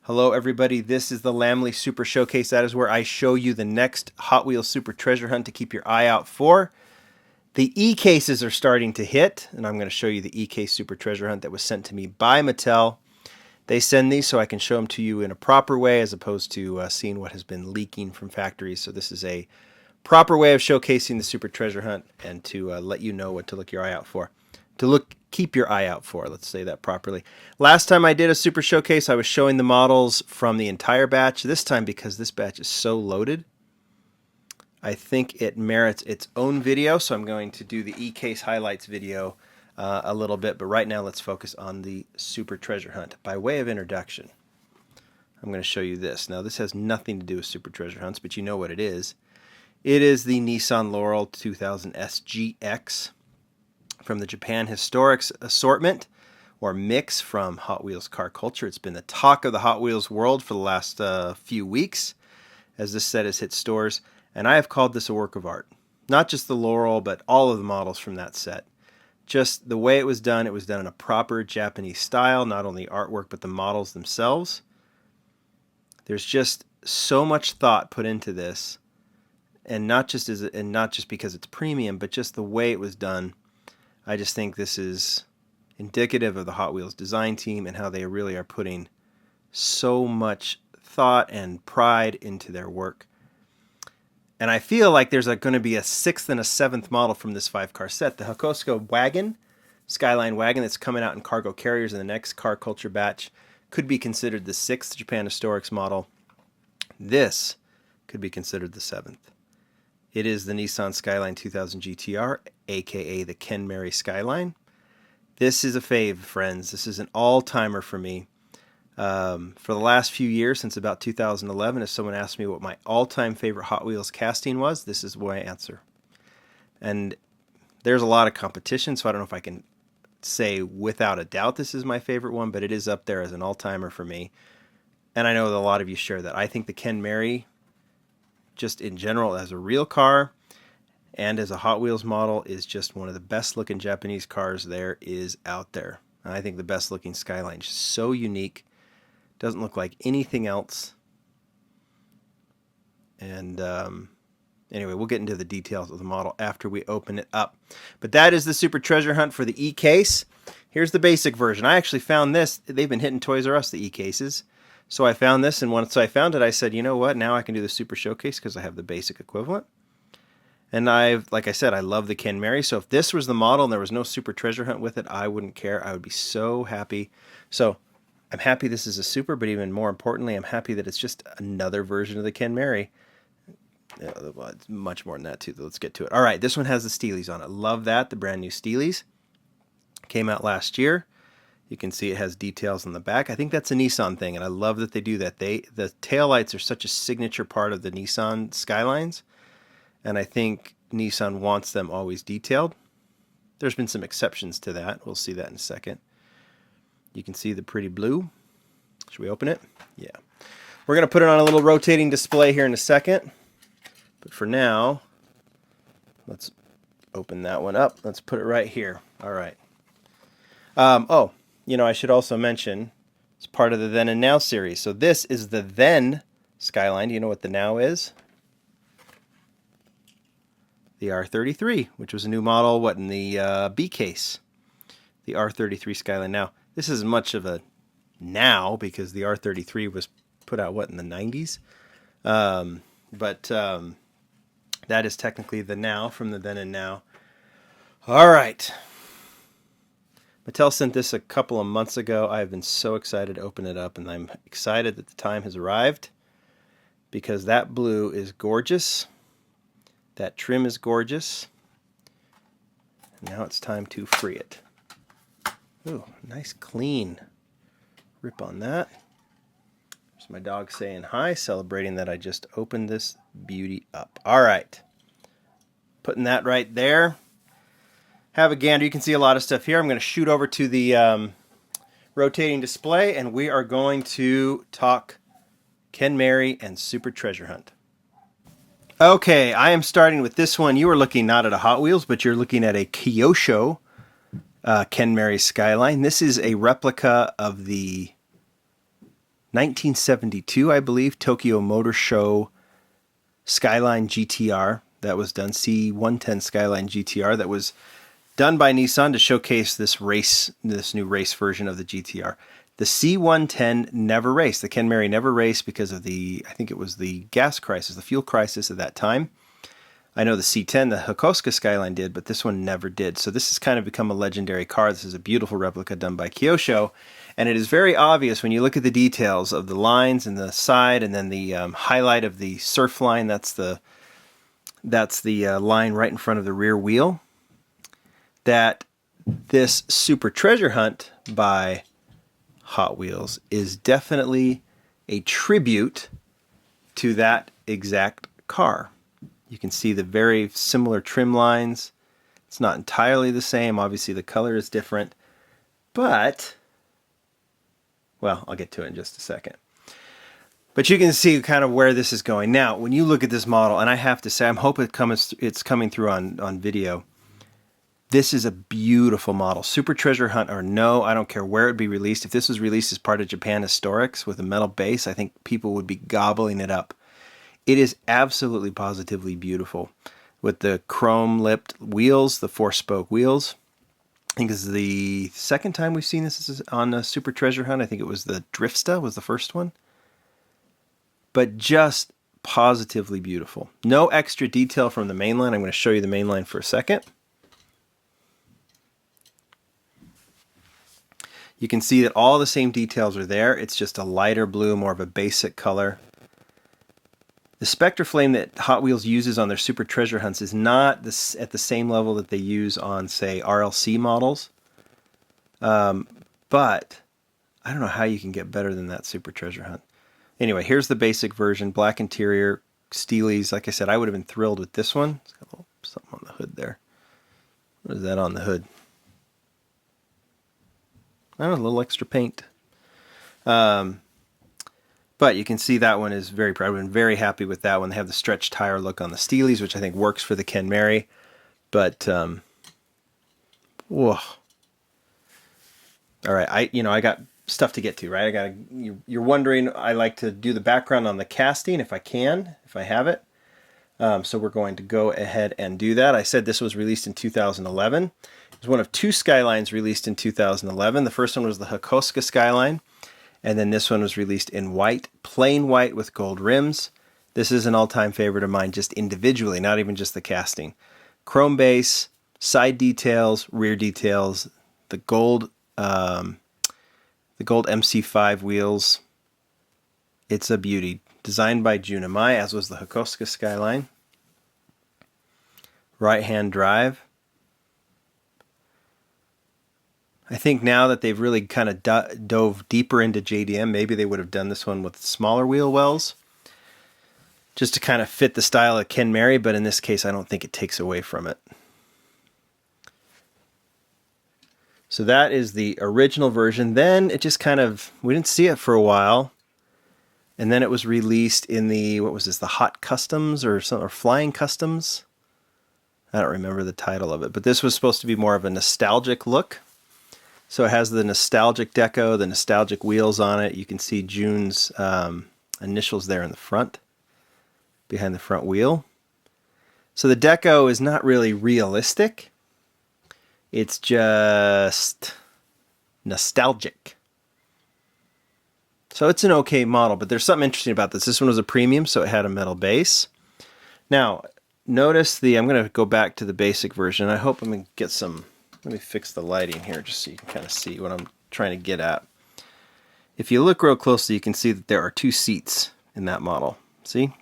Hello everybody, this is the Lamley Super Showcase. That is where I show you the next Hot Wheels Super Treasure Hunt to keep your eye out for. The E-cases are starting to hit, and I'm going to show you the E-case Super Treasure Hunt that was sent to me by Mattel. They send these so I can show them to you in a proper way as opposed to seeing what has been leaking from factories. So this is a proper way of showcasing the Super Treasure Hunt and to let you know what to look your eye out for. Keep your eye out for, let's say that properly. Last time I did a Super Showcase, I was showing the models from the entire batch. This time, because this batch is so loaded, I think it merits its own video, so I'm going to do the E-case highlights video a little bit, but right now let's focus on the Super Treasure Hunt. By way of introduction, I'm going to show you this. Now, this has nothing to do with Super Treasure Hunts, but you know what it is. It is the Nissan Laurel 2000 SGX from the Japan Historics assortment, or mix from Hot Wheels Car Culture. It's been the talk of the Hot Wheels world for the last few weeks as this set has hit stores, and I have called this a work of art. Not just the Laurel, but all of the models from that set. Just the way it was done in a proper Japanese style, not only artwork, but the models themselves. There's just so much thought put into this, and not just because it's premium, but just the way it was done. I just think this is indicative of the Hot Wheels design team and how they really are putting so much thought and pride into their work. And I feel like there's going to be a 6th and a 7th model from this 5-car set. The Hakosuka wagon, Skyline wagon that's coming out in cargo carriers in the next Car Culture batch, could be considered the 6th Japan Historics model. This could be considered the 7th. It is the Nissan Skyline 2000 GT-R, aka the Kenmeri Skyline. This is a fave, friends. This is an all-timer for me. For the last few years, since about 2011, if someone asked me what my all-time favorite Hot Wheels casting was, this is what I answer. And there's a lot of competition, so I don't know if I can say without a doubt this is my favorite one, but it is up there as an all-timer for me. And I know that a lot of you share that. I think the Kenmeri, just in general as a real car and as a Hot Wheels model, is just one of the best looking Japanese cars there is out there. And I think the best looking Skyline is so unique, doesn't look like anything else. And anyway, we'll get into the details of the model after we open it up. But that is the Super Treasure Hunt for the E-case. Here's the basic version. I actually found this. They've been hitting Toys R Us, the E-cases. So I found this, and once I found it, I said, you know what, now I can do the Super Showcase because I have the basic equivalent. And like I said, I love the Kenmeri, so if this was the model and there was no Super Treasure Hunt with it, I wouldn't care. I would be so happy. So I'm happy this is a Super, but even more importantly, I'm happy that it's just another version of the Kenmeri. Yeah, well, it's much more than that, too. Let's get to it. All right, this one has the Steelies on it. Love that, the brand new Steelies. Came out last year. You can see it has details on the back. I think that's a Nissan thing, and I love that they do that. The taillights are such a signature part of the Nissan Skylines, and I think Nissan wants them always detailed. There's been some exceptions to that. We'll see that in a second. You can see the pretty blue. Should we open it? Yeah. We're going to put it on a little rotating display here in a second, but for now, let's open that one up. Let's put it right here. All right. You know, I should also mention, it's part of the Then and Now series. So this is the Then Skyline. Do you know what the Now is? The R33, which was a new model, in the B case. The R33 Skyline. Now, this isn't much of a now because the R33 was put out, in the 90s? That is technically the Now from the Then and Now. All right. Mattel sent this a couple of months ago. I have been so excited to open it up, and I'm excited that the time has arrived because that blue is gorgeous. That trim is gorgeous. And now it's time to free it. Ooh, nice clean rip on that. There's my dog saying hi, celebrating that I just opened this beauty up. All right. Putting that right there. Have a gander. You can see a lot of stuff here. I'm going to shoot over to the rotating display, and we are going to talk Kenmeri and Super Treasure Hunt. Okay, I am starting with this one. You are looking not at a Hot Wheels, but you're looking at a Kyosho Kenmeri Skyline. This is a replica of the 1972, I believe, Tokyo Motor Show Skyline GT-R. That was done, C110 Skyline GT-R. That was done by Nissan to showcase this new race version of the GT-R. The C110 never raced. The Kenmeri never raced because of I think it was the gas crisis, the fuel crisis at that time. I know the C10, the Yokosuka Skyline did, but this one never did. So this has kind of become a legendary car. This is a beautiful replica done by Kyosho. And it is very obvious when you look at the details of the lines and the side, and then the highlight of the surf line. That's the line right in front of the rear wheel. That this Super Treasure Hunt by Hot Wheels is definitely a tribute to that exact car. You can see the very similar trim lines. It's not entirely the same. Obviously, the color is different. But, well, I'll get to it in just a second. But you can see kind of where this is going. Now, when you look at this model, and I have to say, I'm hoping it's coming through on video. This is a beautiful model. Super Treasure Hunt or no, I don't care where it be released. If this was released as part of Japan Historics with a metal base, I think people would be gobbling it up. It is absolutely positively beautiful with the chrome-lipped wheels, the four-spoke wheels. I think this is the second time we've seen this on a Super Treasure Hunt. I think it was the Driftsta was the first one. But just positively beautiful. No extra detail from the mainline. I'm going to show you the mainline for a second. You can see that all the same details are there. It's just a lighter blue, more of a basic color. The Spectre flame that Hot Wheels uses on their Super Treasure Hunts is not at the same level that they use on, say, RLC models. But I don't know how you can get better than that Super Treasure Hunt. Anyway, here's the basic version. Black interior, Steelies. Like I said, I would have been thrilled with this one. It's got a little something on the hood there. What is that on the hood? I don't know, a little extra paint. But you can see that one is very proud. I've been very happy with that one. They have the stretched tire look on the Steelies, which I think works for the Kenmeri. But, whoa. All right, I got stuff to get to, right? You're wondering, I like to do the background on the casting if I have it. So we're going to go ahead and do that. I said this was released in 2011. It was one of two Skylines released in 2011. The first one was the Yokosuka Skyline. And then this one was released in white, plain white with gold rims. This is an all-time favorite of mine just individually, not even just the casting. Chrome base, side details, rear details, the gold MC5 wheels. It's a beauty. Designed by Junimai, as was the Yokosuka Skyline. Right-hand drive. I think now that they've really kind of dove deeper into JDM, maybe they would have done this one with smaller wheel wells, just to kind of fit the style of Kenmeri, but in this case, I don't think it takes away from it. So that is the original version. Then it just kind of, we didn't see it for a while, and then it was released in the, what was this, the Hot Customs or Flying Customs? I don't remember the title of it, but this was supposed to be more of a nostalgic look. So it has the nostalgic deco, the nostalgic wheels on it. You can see June's initials there in the front, behind the front wheel. So the deco is not really realistic. It's just nostalgic. So it's an okay model, but there's something interesting about this. This one was a premium, so it had a metal base. Now, notice I'm going to go back to the basic version. I hope I'm going to get some... Let me fix the lighting here just so you can kind of see what I'm trying to get at. If you look real closely, you can see that there are two seats in that model. See?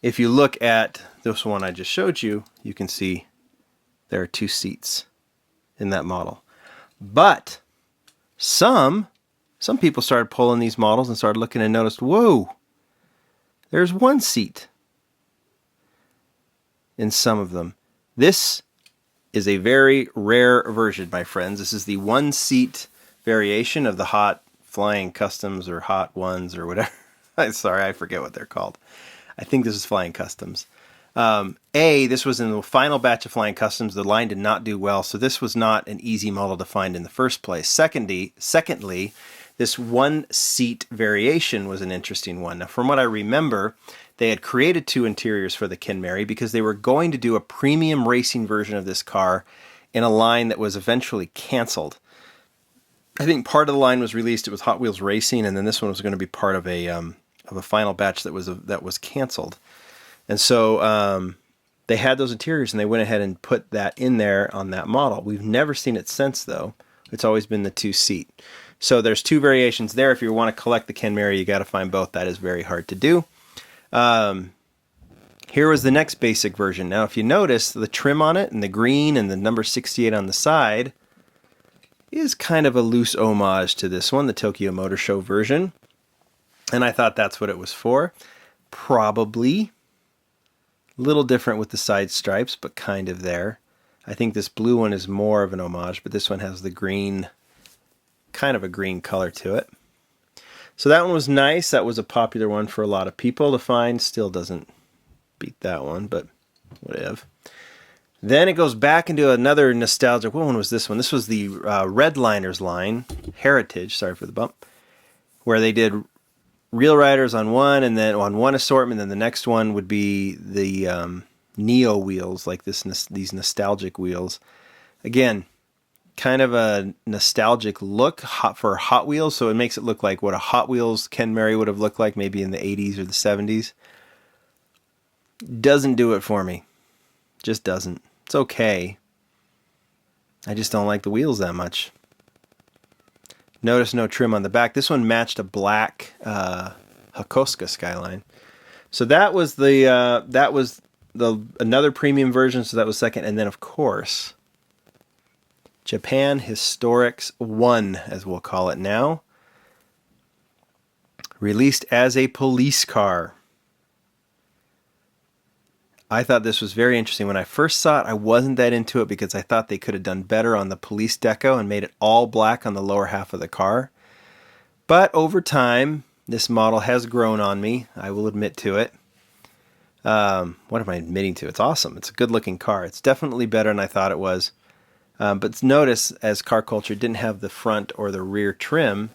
If you look at this one I just showed you, you can see there are two seats in that model. But some people started pulling these models and started looking and noticed, whoa, there's one seat in some of them. This is a very rare version, my friends. This is the one-seat variation of the Hot Flying Customs or Hot Ones or whatever. Sorry, I forget what they're called. I think this is Flying Customs. This was in the final batch of Flying Customs. The line did not do well, so this was not an easy model to find in the first place. Secondly, This one-seat variation was an interesting one. Now, from what I remember, they had created 2 interiors for the Kenmeri because they were going to do a premium racing version of this car in a line that was eventually canceled. I think part of the line was released. It was Hot Wheels Racing, and then this one was going to be part of a final batch that was canceled. And so they had those interiors, and they went ahead and put that in there on that model. We've never seen it since, though. It's always been the 2-seat. So there's 2 variations there. If you want to collect the Kenmeri, you got to find both. That is very hard to do. Here was the next basic version. Now, if you notice, the trim on it and the green and the number 68 on the side is kind of a loose homage to this one, the Tokyo Motor Show version. And I thought that's what it was for. Probably a little different with the side stripes, but kind of there. I think this blue one is more of an homage, but this one has the green, kind of a green color to it. So that one was nice. That was a popular one for a lot of people to find. Still doesn't beat that one, but whatever. Then it goes back into another nostalgic. What one was this one? This was the Redliners line, Heritage, sorry for the bump, where they did Real Riders on one, and then on one assortment, and then the next one would be the Neo wheels, like these nostalgic wheels. Again, kind of a nostalgic look for Hot Wheels, so it makes it look like what a Hot Wheels Kenmeri would have looked like maybe in the 80s or the 70s. Doesn't do it for me. Just doesn't. It's okay. I just don't like the wheels that much. Notice no trim on the back. This one matched a black Hakosuka Skyline. So that was another premium version, so that was second. And then, of course, Japan Historics 1, as we'll call it now, released as a police car. I thought this was very interesting. When I first saw it, I wasn't that into it because I thought they could have done better on the police deco and made it all black on the lower half of the car. But over time, this model has grown on me. I will admit to it. What am I admitting to? It's awesome. It's a good-looking car. It's definitely better than I thought it was. But notice, as Car Culture didn't have the front or the rear trim.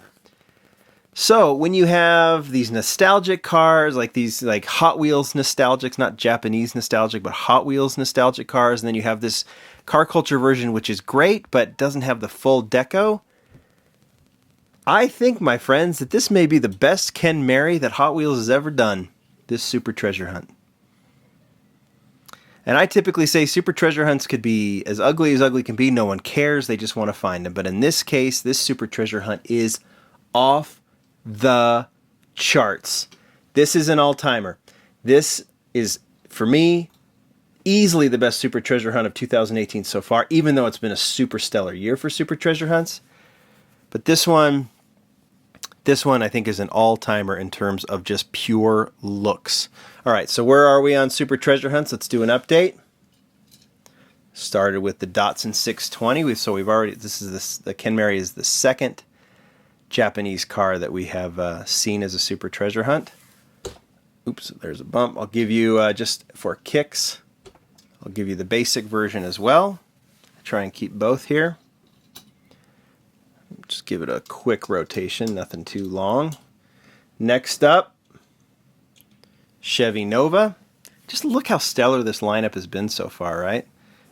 So when you have these nostalgic cars, like these like Hot Wheels nostalgics, not Japanese nostalgic, but Hot Wheels nostalgic cars, and then you have this Car Culture version, which is great, but doesn't have the full deco. I think, my friends, that this may be the best Kenmeri that Hot Wheels has ever done, this Super Treasure Hunt. And I typically say Super Treasure Hunts could be as ugly can be. No one cares. They just want to find them. But in this case, this Super Treasure Hunt is off the charts. This is an all-timer. This is, for me, easily the best Super Treasure Hunt of 2018 so far, even though it's been a super stellar year for Super Treasure Hunts. But this one I think is an all-timer in terms of just pure looks. All right, so where are we on Super Treasure Hunts? Let's do an update. Started with the Datsun 620. The Kenmeri is the second Japanese car that we have seen as a Super Treasure Hunt. Oops, there's a bump. I'll give you, just for kicks, I'll give you the basic version as well. Try and keep both here. Just give it a quick rotation, nothing too long. Next up, Chevy Nova. Just look how stellar this lineup has been so far, right?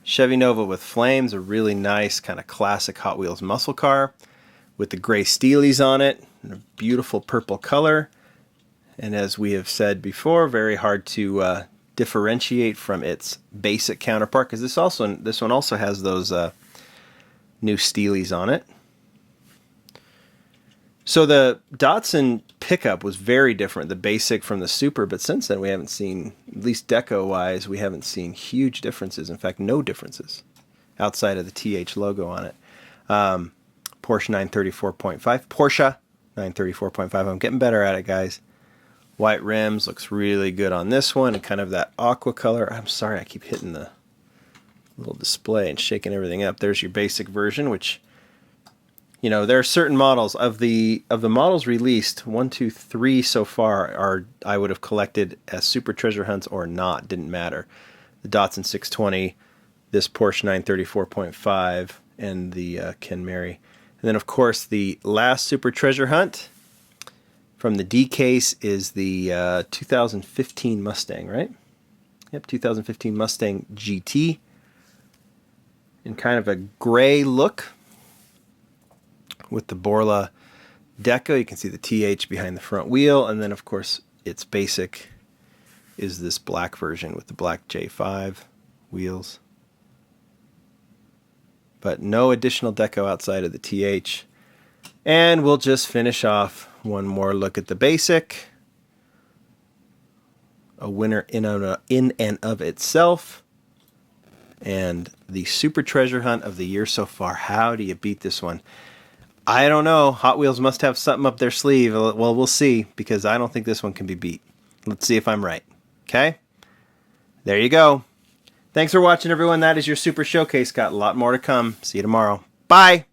Chevy Nova with flames, a really nice kind of classic Hot Wheels muscle car with the gray steelies on it, and a beautiful purple color. And as we have said before, very hard to differentiate from its basic counterpart, because this one also has those new steelies on it. So the Datsun pickup was very different, the basic from the Super, but since then we haven't seen, at least deco-wise, we haven't seen huge differences. In fact, no differences outside of the TH logo on it. Porsche 934.5. I'm getting better at it, guys. White rims, looks really good on this one, and kind of that aqua color. I'm sorry, I keep hitting the little display and shaking everything up. There's your basic version, which, you know, there are certain models of the models released, 1, 2, 3 so far are I would have collected as Super Treasure Hunts or not, didn't matter. The Datsun 620, this Porsche 934.5, and the Kenmeri. And then, of course, the last Super Treasure Hunt from the D case is the 2015 Mustang, right? Yep, 2015 Mustang GT. In kind of a gray look with the Borla deco. You can see the TH behind the front wheel. And then, of course, its basic is this black version with the black J5 wheels. But no additional deco outside of the TH. And we'll just finish off one more look at the basic. A winner in and of itself. And the Super Treasure Hunt of the year so far. How do you beat this one? I don't know. Hot Wheels must have something up their sleeve. Well, we'll see, because I don't think this one can be beat. Let's see if I'm right. Okay? There you go. Thanks for watching, everyone. That is your Super Showcase. Got a lot more to come. See you tomorrow. Bye!